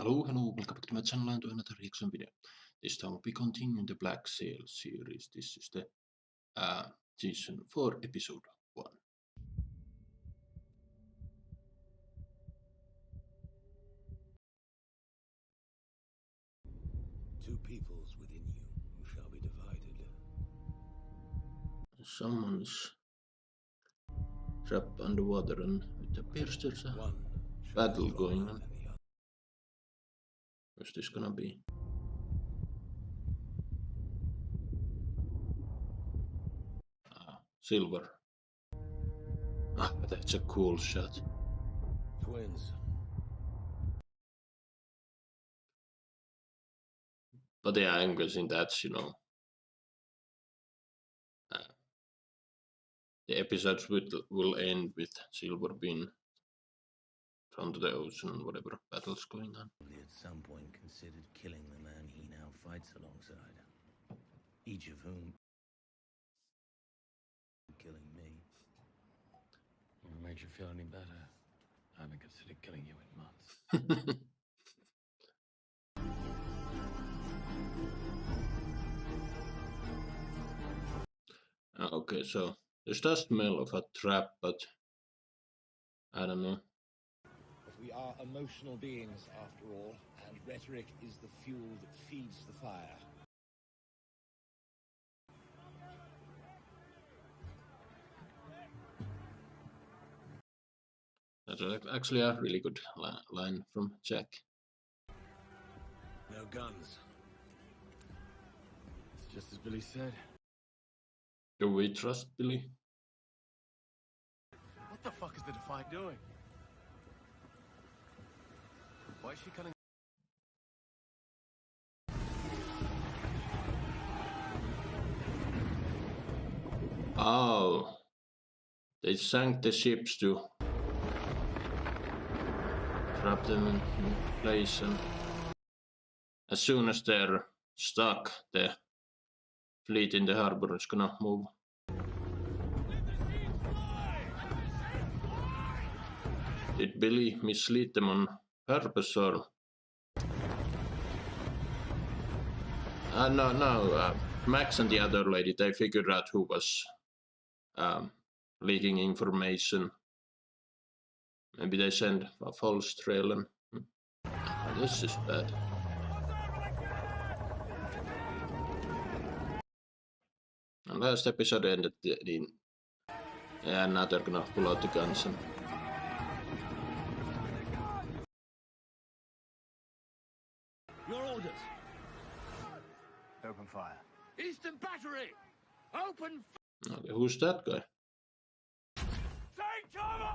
Hello, welcome back to my channel and to another reaction video. This time we'll be continuing the Black Sail series. This is the season 4, episode 1. Two peoples within you who shall be divided. Someone's trapped underwater and it appears there's a battle going on. What's this gonna be? Silver. That's a cool shot. Twins. But yeah, I'm guessing that's, the episodes will end with Silver being thrown to the ocean and whatever battle's going on. At some point considered killing the man he now fights alongside. Each of whom killing me. If it makes you feel any better, I haven't considered killing you in months. Okay, so there's the smell of a trap, but I don't know. But we are emotional beings after all, and rhetoric is the fuel that feeds the fire. That's actually a really good line from Jack. No guns. It's just as Billy said. Do we trust Billy? What the fuck is the Defiant doing? Why is she cutting? Oh, they sank the ships to trap them in place, and as soon as they're stuck, the fleet in the harbor is gonna move. Did Billy mislead them on purpose, or? No. Max and the other lady, they figured out who was leaking information. Maybe they sent a false trail and this is bad. And last episode ended in now they're gonna pull out the guns and Your orders. Open fire. Eastern Battery! Open okay, who's that guy? Take cover!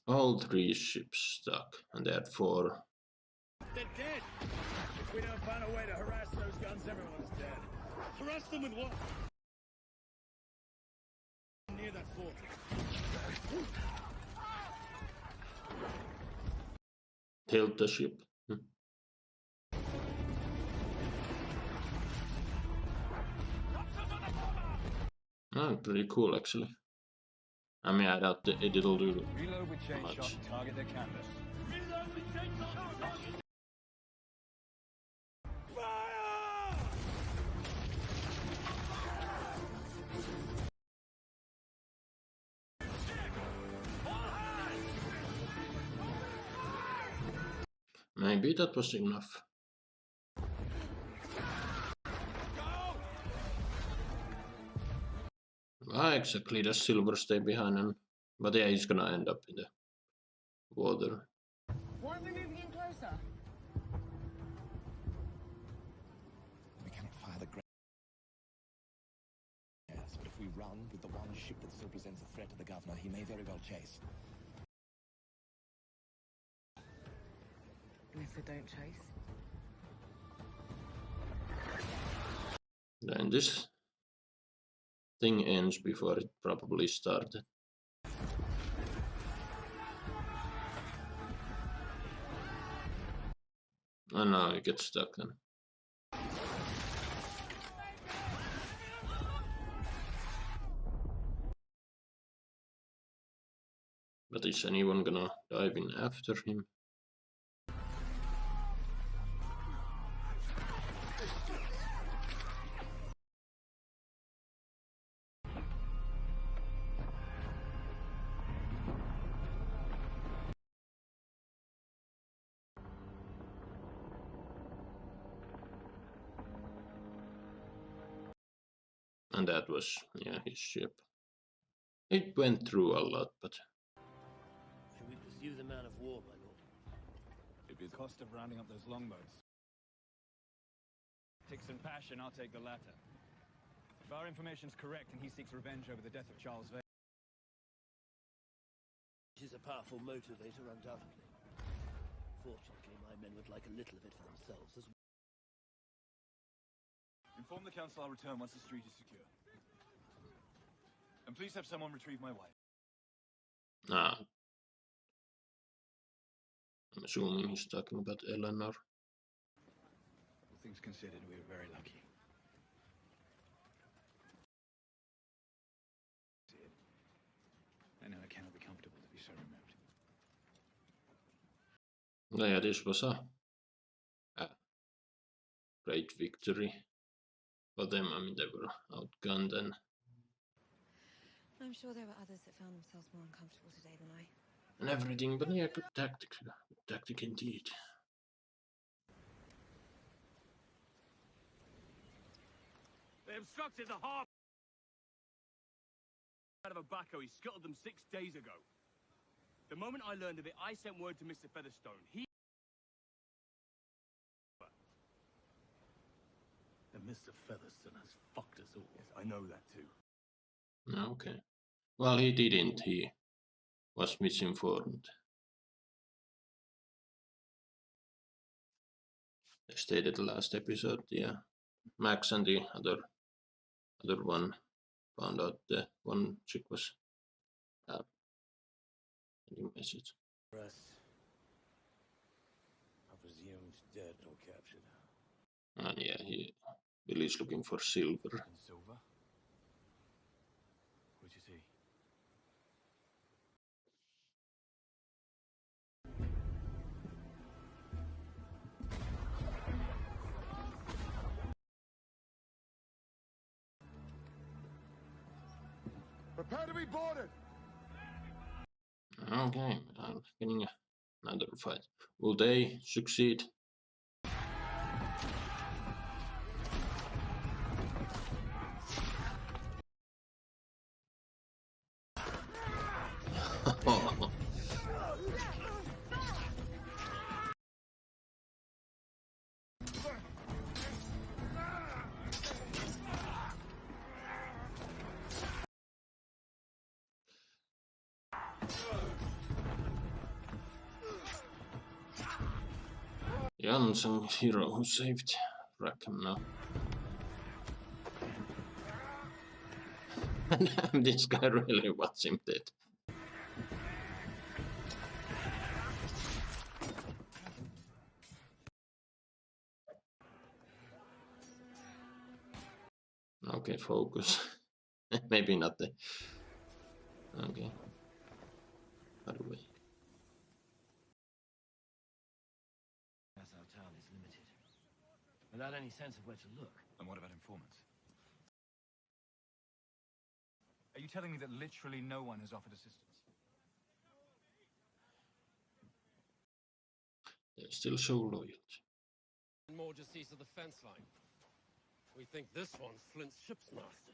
All 3 ships stuck, and they had 4. They're dead! If we don't find a way to harass those guns, everyone's dead. Harass them with what? Near that fort. Tilt the ship. Pretty cool actually. I mean, I doubt it'll do Reload with chain much. shot and target their canvas. Reload with chain shot! Fire! Maybe that was enough. Exactly, does Silver stay behind, but yeah, he's gonna end up in the water. Why are we moving in closer? We cannot fire the great. Yes, but if we run with the one ship that still presents a threat to the governor, he may very well chase. And if they don't chase? Then this thing ends before it probably started. Oh no, you get stuck then. But is anyone gonna dive in after him? And that was, yeah, his ship. It went through a lot, but... Should we pursue the man of war, my lord? It'd be the cost of rounding up those longboats. Takes some passion, I'll take the latter. If our information's correct and he seeks revenge over the death of Charles Vane... It is a powerful motivator, undoubtedly. Fortunately, my men would like a little of it for themselves as well. Inform the council I'll return once the street is secure. And please have someone retrieve my wife. Ah. I'm assuming he's talking about Eleanor. All things considered, we were very lucky. I know it cannot be comfortable to be so removed. Yeah, this was a great victory for them. I mean, they were outgunned and... I'm sure there were others that found themselves more uncomfortable today than I. and everything, but yeah, good tactic indeed. They obstructed the harbour out of Abaco. He scuttled them 6 days ago. The moment I learned of it, I sent word to Mr. Featherstone. And Mr. Featherstone has fucked us all. Yes, I know that too. Okay. Well, he didn't. He was misinformed. They stated the last episode, yeah. Max and the other one found out the one chick was sending message. Rest are presumed dead or captured. And yeah, Billy's looking for silver. And Silver? Which is he? Prepare to be boarded! Okay, I'm getting another fight. Will they succeed? The unsung hero who saved Rackham now. Damn, this guy really wants him dead. Okay, focus. Maybe not the... Okay. Other way. Our town is limited, without any sense of where to look. And what about informants? Are you telling me that literally no one has offered assistance? They're still so loyal. More just east of the fence line. We think this one's Flint's ship's master.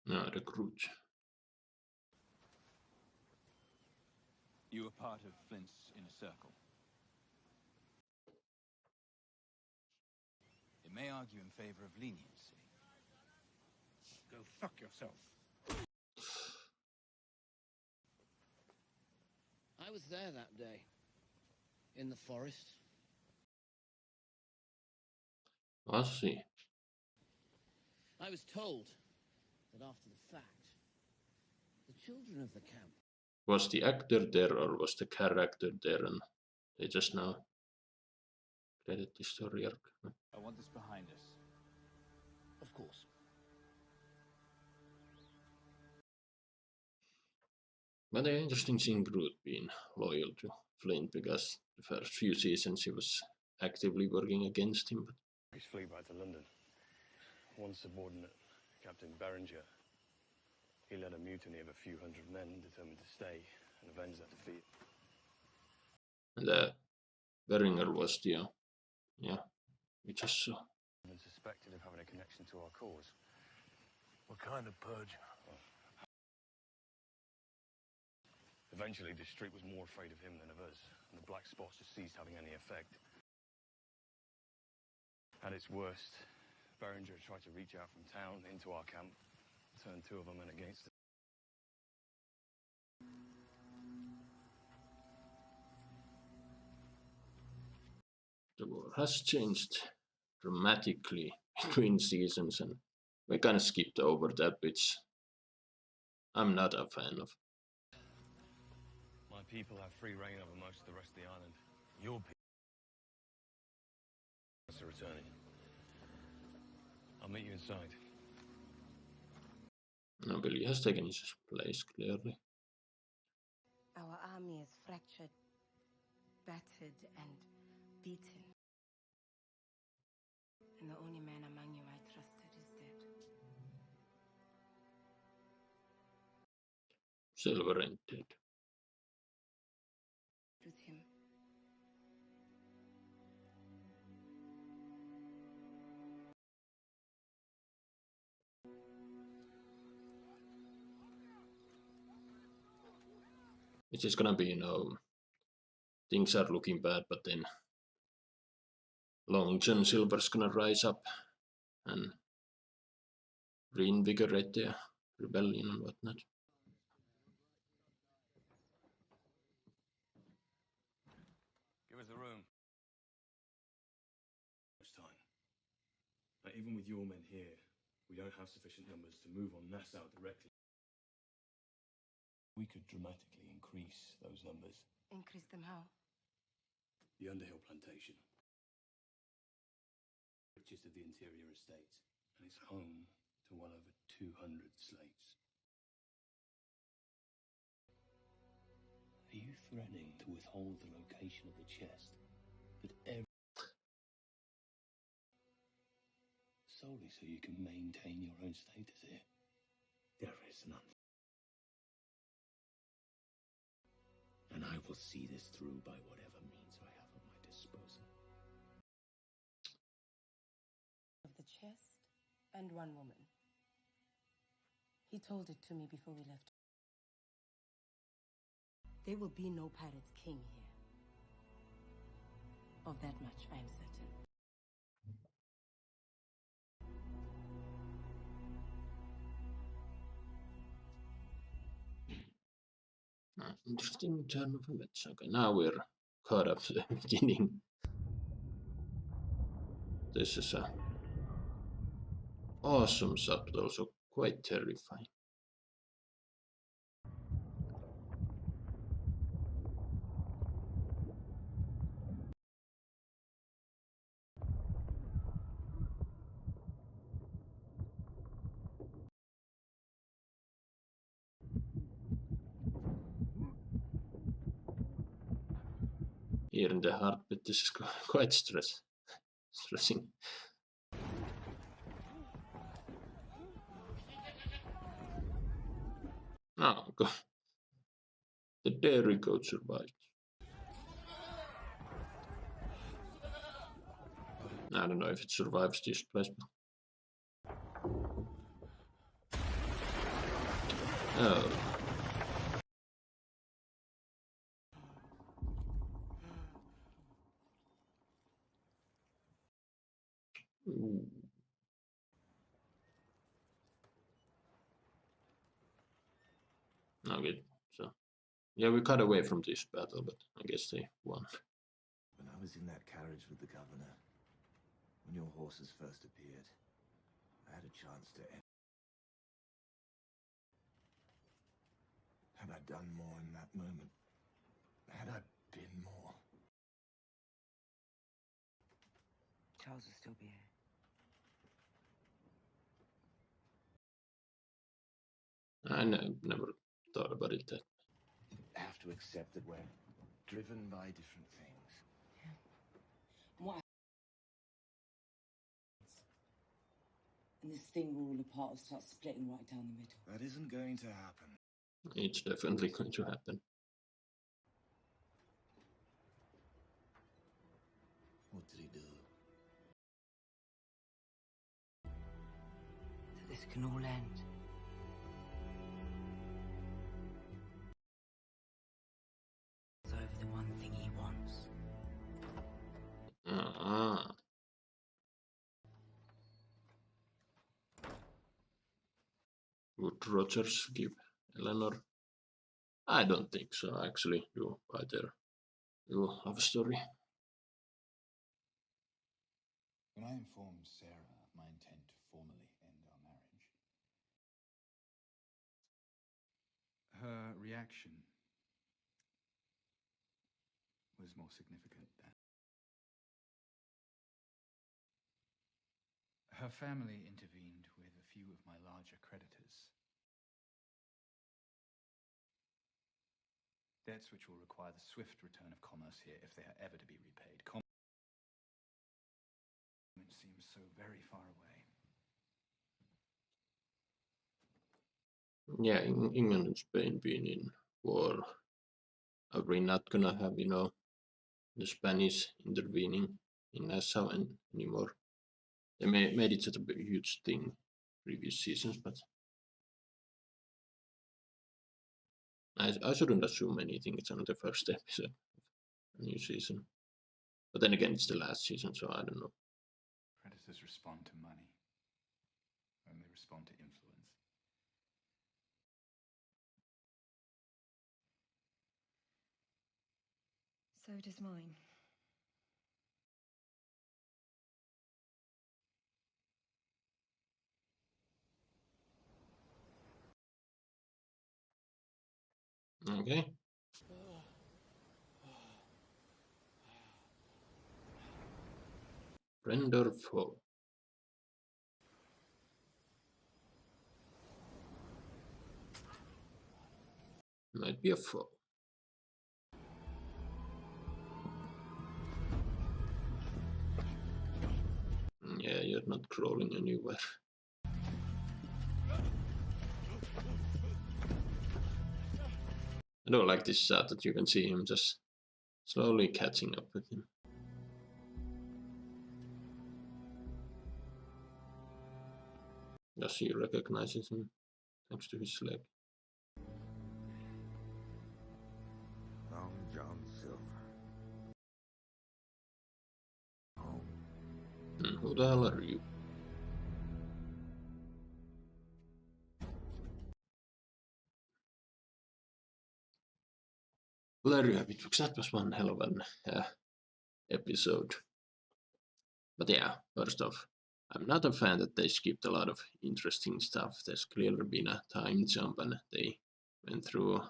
No, recruit. You were part of Flint's inner circle. It may argue in favor of leniency. Go fuck yourself. I was there that day, in the forest. Was he? I was told that after the fact, the children of the camp... Was the actor there or was the character there and they just now created the story arc? I want this behind us. Of course. But interesting seeing Groot being loyal to Flint, because the first few seasons he was actively working against him. But His fleet back to London. One subordinate, Captain Berenger, he led a mutiny of a few hundred men determined to stay and avenge that defeat. And Beringer was the, we just saw. And suspected of having a connection to our cause. What kind of purge? Eventually, the street was more afraid of him than of us, and the black spots just ceased having any effect. At its worst, Berenger tried to reach out from town into our camp, turned 2 of our men against us. The war has changed dramatically between seasons, and we kind of skipped over that, which I'm not a fan of. My people have free reign over most of the rest of the island. Your people. That's a returning. I'll meet you inside. No, Billy has taken his place, clearly. Our army is fractured, battered, and beaten. And the only man among you I trusted is dead. Silver ain't dead. With him. It's just gonna be, things are looking bad, but then Long John Silver's gonna rise up and reinvigorate their rebellion and whatnot. Give us the room. Much time. Now, even with your men here, we don't have sufficient numbers to move on Nassau directly. We could dramatically increase those numbers. Increase them how? The Underhill plantation, richest of the interior estates, and it's home to well over 200 slaves. Are you threatening to withhold the location of the chest solely so you can maintain your own status here? There is none. And I will see this through by whatever means I have at my disposal. Of the chest and one woman. He told it to me before we left. There will be no Pirates King here. Of that much I am certain. Interesting turn of events. Okay, now we're caught up to the beginning. This is a awesome subtle, also quite terrifying. Here in the heartbeat, this is quite stressing. Oh, God. The dairy goat survived. I don't know if it survives this place. Oh. Ooh. Okay, so yeah, we cut away from this battle, but I guess they won. When I was in that carriage with the governor, when your horses first appeared, I had a chance to end. Had I done more in that moment? Had I been more? Charles will still be here. I never thought about it that. have to accept that we're driven by different things. What? And this thing will all apart and start splitting right down the middle. That isn't going to happen. It's definitely going to happen. What did he do? That this can all end. It's over the one thing he wants. Would Rogers give Eleanor? I don't think so, actually. Do either. Do love story. When I informed Sarah of my intent to formally end our marriage, her reaction was more significant than. Her family intervened with a few of my larger creditors. Debts which will require the swift return of commerce here if they are ever to be repaid. It seems so very far away. Yeah, England and Spain being in war. Are we not gonna have, the Spanish intervening in Nassau anymore? They made it such a huge thing previous seasons, but I shouldn't assume anything. It's on the first episode of a new season. But then again, it's the last season, so I don't know. Predators respond to money when they respond to influence. So does mine. Okay. Friend or foe? Might be a foe. Yeah, you're not crawling anywhere. I don't like this shot that you can see him just slowly catching up with him. Yes, he recognizes him thanks to his leg. Long John Silver. Who the hell are you? There you have it, folks. That was one hell of an episode. But yeah, first off, I'm not a fan that they skipped a lot of interesting stuff. There's clearly been a time jump and they went through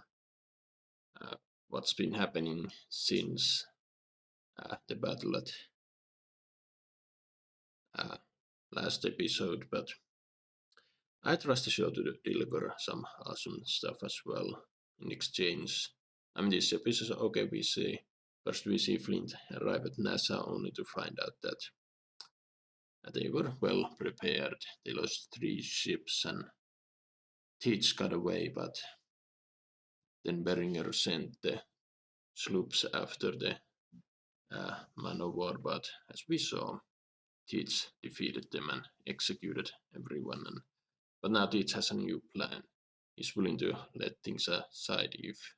what's been happening since the battle at last episode, but I trust the show to deliver some awesome stuff as well in exchange. I mean, this episode, okay, we see Flint arrive at NASA only to find out that they were well prepared. They lost 3 ships and Teach got away, but then Beringer sent the sloops after the man of war, but as we saw, Teach defeated them and executed everyone. But now Teach has a new plan. He's willing to let things aside if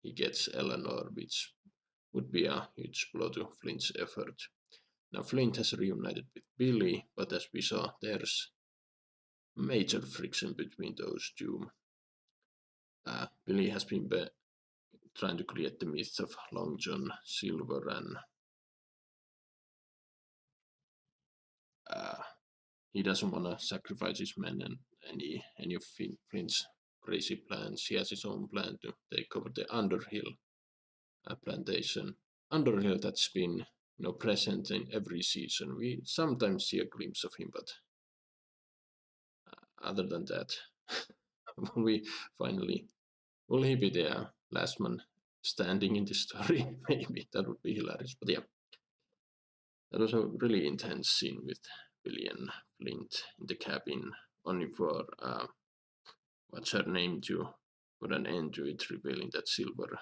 he gets Eleanor, which would be a huge blow to Flint's effort. Now Flint has reunited with Billy, but as we saw, there's major friction between those two. Billy has been trying to create the myth of Long John Silver, and he doesn't want to sacrifice his men and any of Flint's crazy plans. He has his own plan to take over the Underhill plantation. Underhill that's been present in every season. We sometimes see a glimpse of him, but other than that, will he be there? last man standing in the story. Maybe that would be hilarious. But yeah, that was a really intense scene with Billy and Flint in the cabin, only for what's her name to put an end to it, revealing that Silver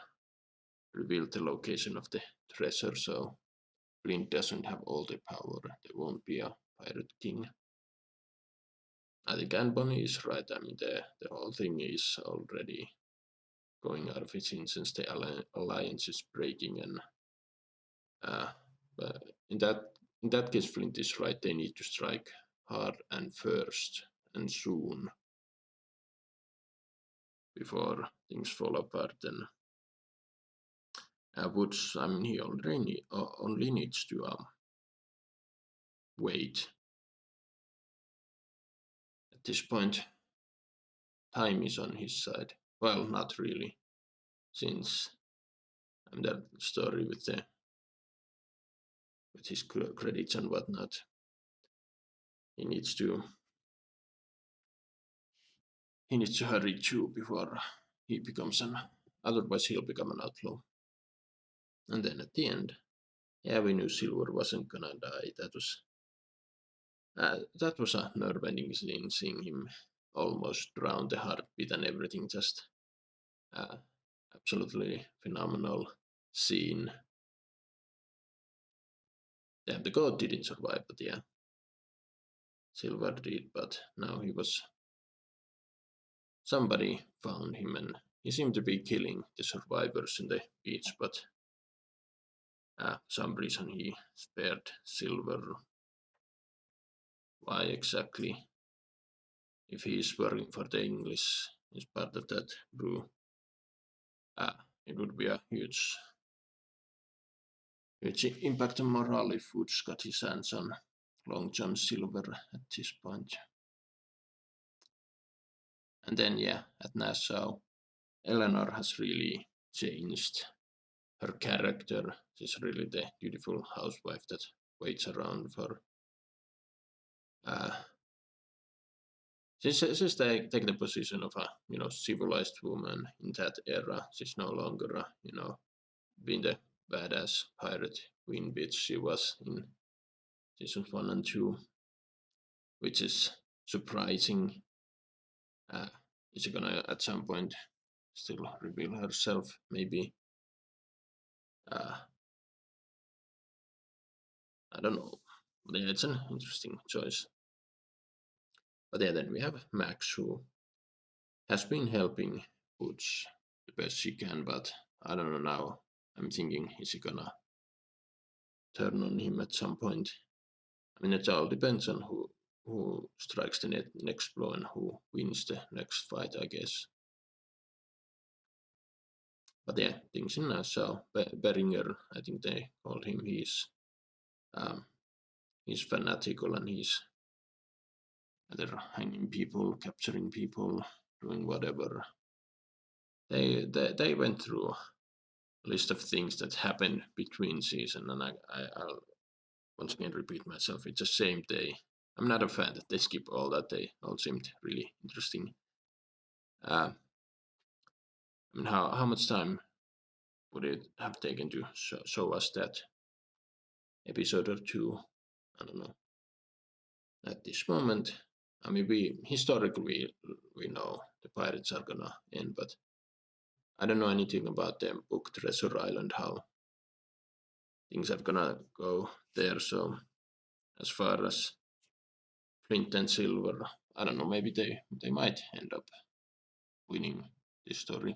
revealed the location of the treasure. So Flint doesn't have all the power. There won't be a pirate king. I think Anne Bonny is right. I mean, the whole thing is already going out of its since the alliance is breaking, and but in that case, Flint is right. They need to strike hard and first and soon before things fall apart. And Woods, I mean, he already only needs to wait. At this point, time is on his side. Well, not really, since that story with his credits and whatnot. He needs to hurry too before he becomes otherwise he'll become an outlaw. And then at the end, yeah, we knew Silver wasn't gonna die. That was a nerve-ending scene, seeing him almost drown the heartbeat and everything. Just absolutely phenomenal scene. Yeah, the goat didn't survive, but yeah, Silver did. But now somebody found him, and he seemed to be killing the survivors in the beach, but some reason he spared Silver. Why exactly? If he is working for the English, is part of that crew, it would be a huge impact on morale if Woods got his hands on Long John Silver at this point. And then, yeah, at Nassau, Eleanor has really changed her character. She's really the dutiful housewife that waits around for. She's taking the position of a civilized woman in that era. She's no longer being the badass pirate queen bitch she was in seasons 1 and 2, which is surprising. Is she gonna at some point still reveal herself? Maybe. I don't know. But yeah, it's an interesting choice. But yeah, then we have Max, who has been helping Butch the best she can, but I don't know now. I'm thinking, is he gonna turn on him at some point? I mean, it all depends on who strikes the next blow and who wins the next fight, I guess. But yeah, things in Nassau. Beringer, I think they called him. He's fanatical, and he's either hanging people, capturing people, doing whatever. They went through a list of things that happened between season, and I'll once again repeat myself. It's the same day. I'm not a fan that they skip all that. They all seemed really interesting. I mean, how much time would it have taken to show us that episode or two? I don't know. At this moment, I mean, we historically we know the pirates are gonna end, but I don't know anything about the book Treasure Island, how things are gonna go there. So as far as Flint and Silver, I don't know, maybe they might end up winning this story.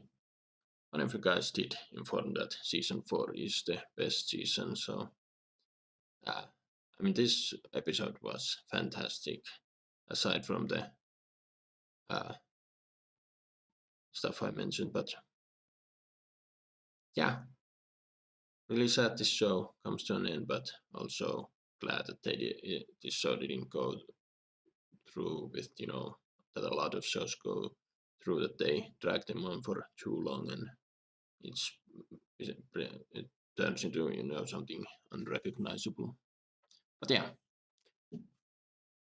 One of you guys did inform that season 4 is the best season, so I mean, this episode was fantastic, aside from the stuff I mentioned, but yeah, really sad this show comes to an end, but also glad that this show didn't go through with, that a lot of shows go through, that they drag them on for too long, and it turns into something unrecognizable. But yeah,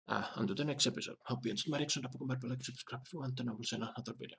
on to the next episode. Hope you enjoyed my reaction. Don't forget to like, subscribe if you want, and I will see you in another video.